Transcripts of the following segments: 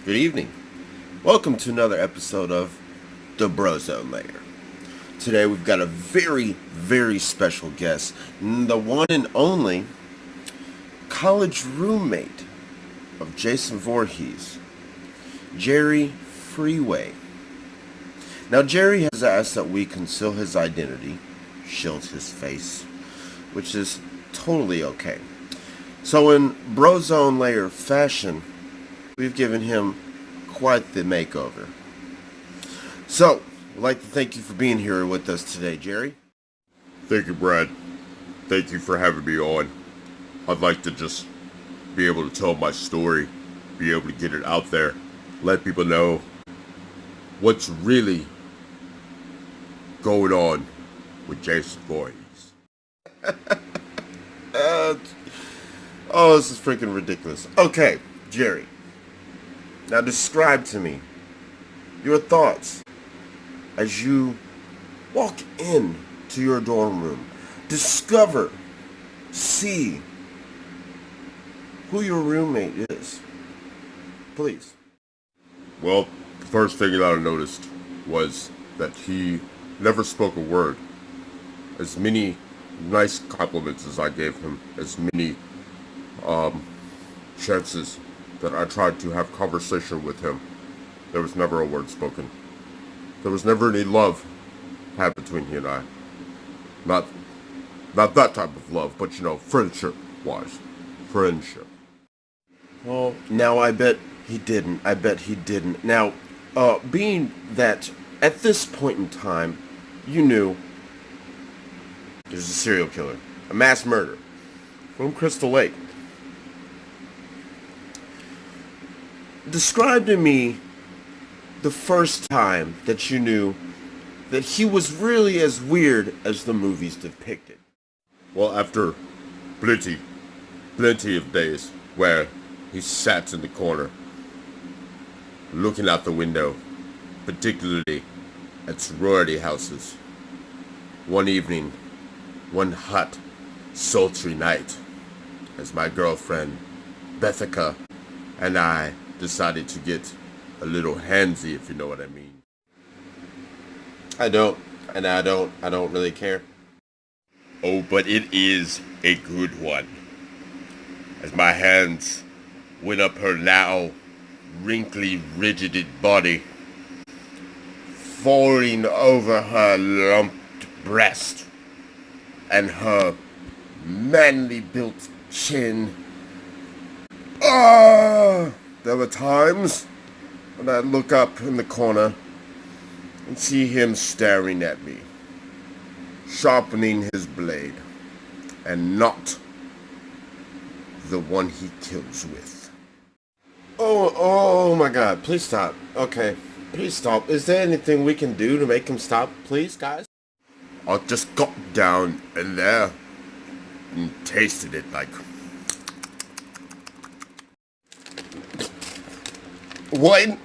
Good evening. Welcome to another episode of The Brozone Layer. Today we've got a very special guest, the one and only college roommate of Jason Voorhees, Jerry Freeway. Now Jerry has asked that we conceal his identity, shield his face, which is totally okay. So in Brozone Layer fashion, we've given him quite the makeover. So, I'd like to thank you for being here with us today, Jerry. Thank you, Brad. Thank you for having me on. I'd like to just be able to tell my story, be able to get it out there, let people know what's really going on with Jason Voorhees. Oh, this is freaking ridiculous. Okay, Jerry. Now describe to me your thoughts as you walk in to your dorm room. Discover, see who your roommate is. Please. Well, the first thing that I noticed was that he never spoke a word. As many nice compliments as I gave him, as many chances that I tried to have conversation with him, there was never a word spoken. There was never any love had between he and I. Not that type of love, but friendship-wise. Friendship. Well, now I bet he didn't. Now, being that at this point in time, you knew there's a serial killer, a mass murder from Crystal Lake. Describe to me the first time that you knew that he was really as weird as the movies depicted. Well, after plenty of days where he sat in the corner, looking out the window, particularly at sorority houses. One evening, one hot, sultry night, as my girlfriend, Bethica, and I decided to get a little handsy, if you know what I mean. I don't really care. Oh, but it is a good one. As my hands went up her now wrinkly, rigid body, falling over her lumped breast and her manly built chin. There were times when I'd look up in the corner and see him staring at me, sharpening his blade, and not the one he kills with. Oh my God, please stop. Okay, please stop. Is there anything we can do to make him stop, please, guys? I just got down in there and tasted it like... What?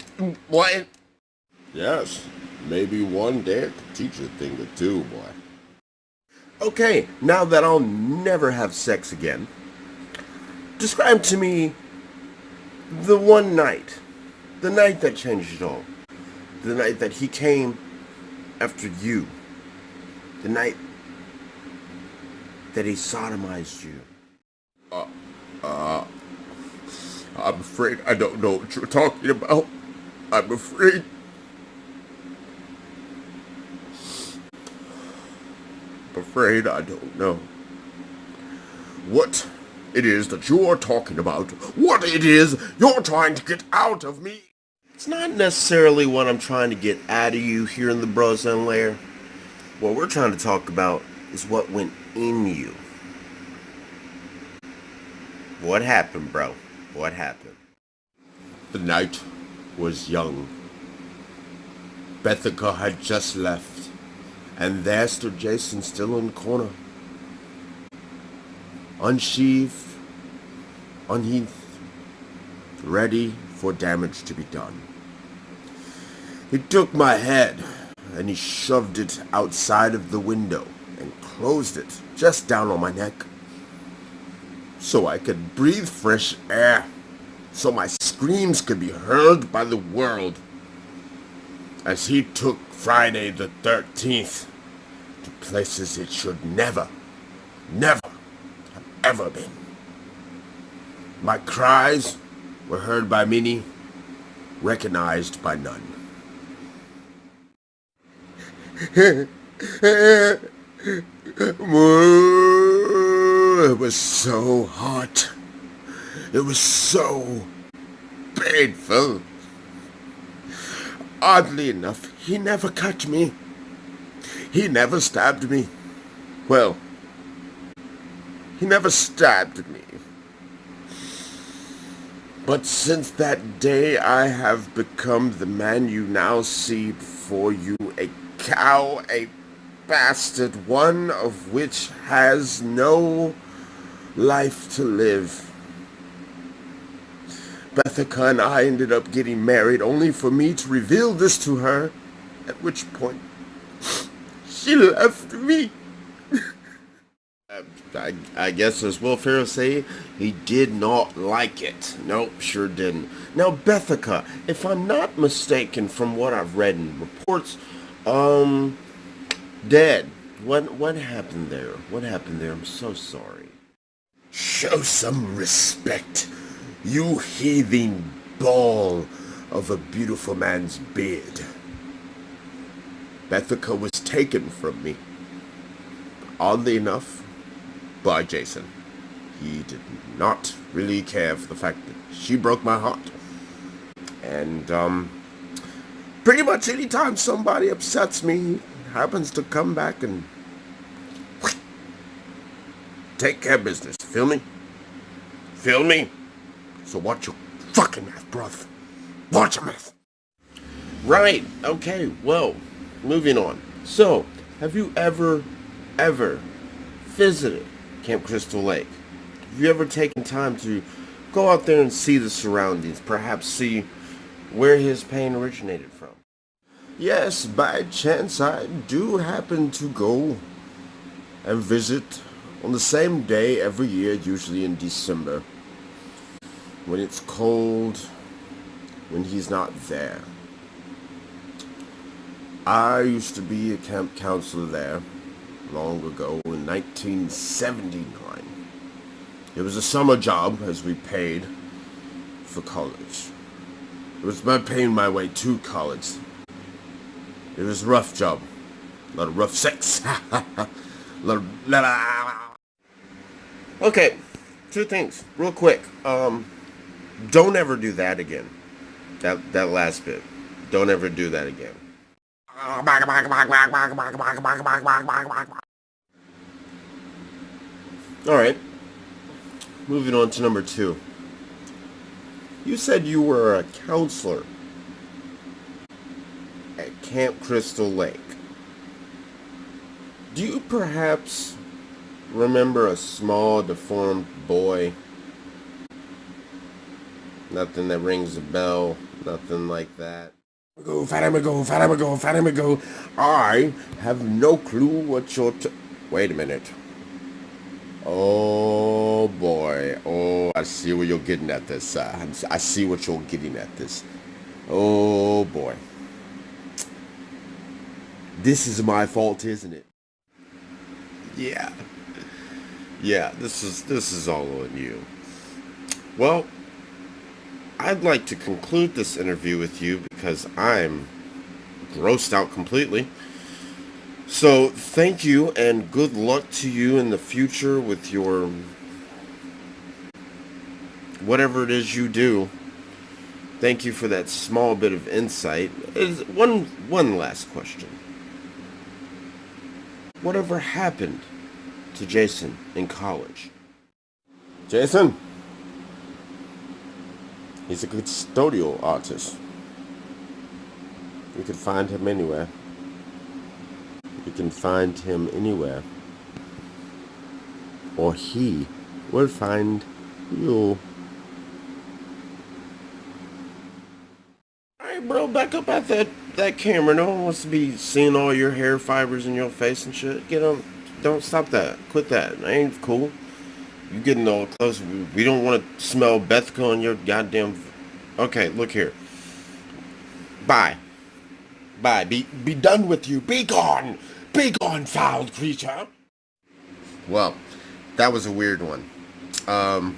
Yes, maybe one day I could teach you a thing or two, boy. Okay, now that I'll never have sex again, describe to me the one night, the night that changed it all, the night that he came after you, the night that he sodomized you. I'm afraid I don't know what you're talking about. I'm afraid. I don't know what it is that you're talking about. What it is you're trying to get out of me. It's not necessarily what I'm trying to get out of you here in the Brozone Layer. What we're trying to talk about is what went in you. What happened, bro? What happened? The night was young. Bethica had just left, and there stood Jason still in the corner. Unsheathed, unsheathed, ready for damage to be done. He took my head and he shoved it outside of the window and closed it just down on my neck so I could breathe fresh air, so my screams could be heard by the world, as he took Friday the 13th to places it should never, never have ever been. My cries were heard by many, recognized by none. It was so hot. It was so painful. Oddly enough, he never cut me. He never stabbed me. Well, he never stabbed me. But since that day, I have become the man you now see before you, a cow, a bastard, one of which has no life to live. Bethica and I ended up getting married only for me to reveal this to her, at which point she left me. I guess as Will Ferrell say, he did not like it. Nope, sure didn't. Now, Bethica, if I'm not mistaken from what I've read in reports, dead. What happened there? What happened there? I'm so sorry. Show some respect, you heaving ball of a beautiful man's beard. Bethica was taken from me. Oddly enough, by Jason. He did not really care for the fact that she broke my heart. And, pretty much any time somebody upsets me, he happens to come back and take care of business. Feel me? Feel me? So watch your fucking mouth, bruv. Watch your mouth. Right. Okay. Well, moving on. So, have you ever visited Camp Crystal Lake? Have you ever taken time to go out there and see the surroundings, perhaps see where his pain originated from? Yes, by chance I do happen to go and visit on the same day every year, usually in December, when it's cold, when he's not there. I used to be a camp counselor there long ago in 1979. It was a summer job as we paid for college. It was about paying my way to college. It was a rough job. A lot of rough sex. Okay, two things, real quick. Don't ever do that again. That last bit. Don't ever do that again. Alright. Moving on to number 2. You said you were a counselor at Camp Crystal Lake. Do you perhaps remember a small, deformed boy? Nothing that rings a bell. Nothing like that. Fatima. I have no clue what you're Wait a minute. Oh boy. Oh, I see where you're getting at this. I see what you're getting at this. Oh boy. This is my fault, isn't it? Yeah. Yeah, this is all on you. Well, I'd like to conclude this interview with you because I'm grossed out completely. So, thank you and good luck to you in the future with your whatever it is you do. Thank you for that small bit of insight. One last question. Whatever happened to Jason in college? Jason? He's a custodial artist. You can find him anywhere. You can find him anywhere. Or he will find you. Alright, bro, back up at that camera. No one wants to be seeing all your hair fibers in your face and shit. Get them. Don't stop that. Quit that. That ain't cool. You getting all close. We don't want to smell Bethka on your goddamn... Okay, look here. Bye. Bye. Be done with you. Be gone. Be gone, foul creature. Well, that was a weird one. I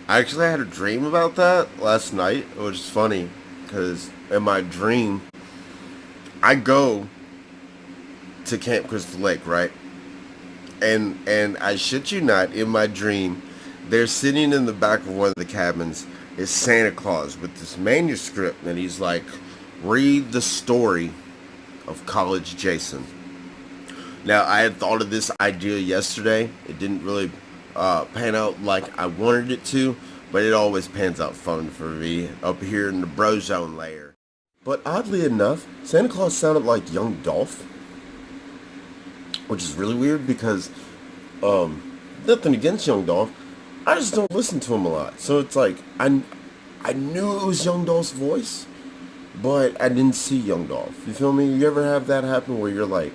actually had a dream about that last night. It was funny because in my dream, I go to Camp Crystal Lake, right? And I shit you not, in my dream, they're sitting in the back of one of the cabins is Santa Claus with this manuscript, and he's like, read the story of College Jason. Now, I had thought of this idea yesterday. It didn't really pan out like I wanted it to, but it always pans out fun for me up here in the bro zone layer. But oddly enough, Santa Claus sounded like young Dolph, which is really weird because nothing against young Dolph, I just don't listen to him a lot. So it's like I knew it was young Dolph's voice, but I didn't see young Dolph. You feel me? You ever have that happen where you're like,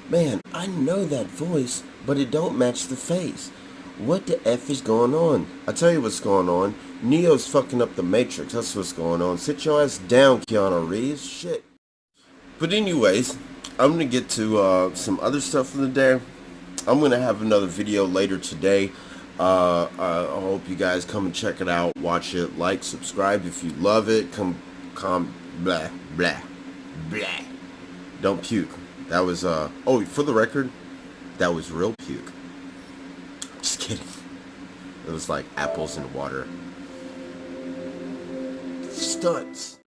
man, I know that voice, but it don't match the face. What the F is going on? I tell you what's going on. Neo's fucking up the Matrix. That's what's going on. Sit your ass down, Keanu Reeves. Shit. But anyways, I'm going to get to some other stuff for the day. I'm going to have another video later today. I hope you guys come and check it out. Watch it. Like, subscribe if you love it. Blah, blah, blah. Don't puke. That was, oh, for the record, that was real puke. Just kidding. It was like apples and water. Stunts.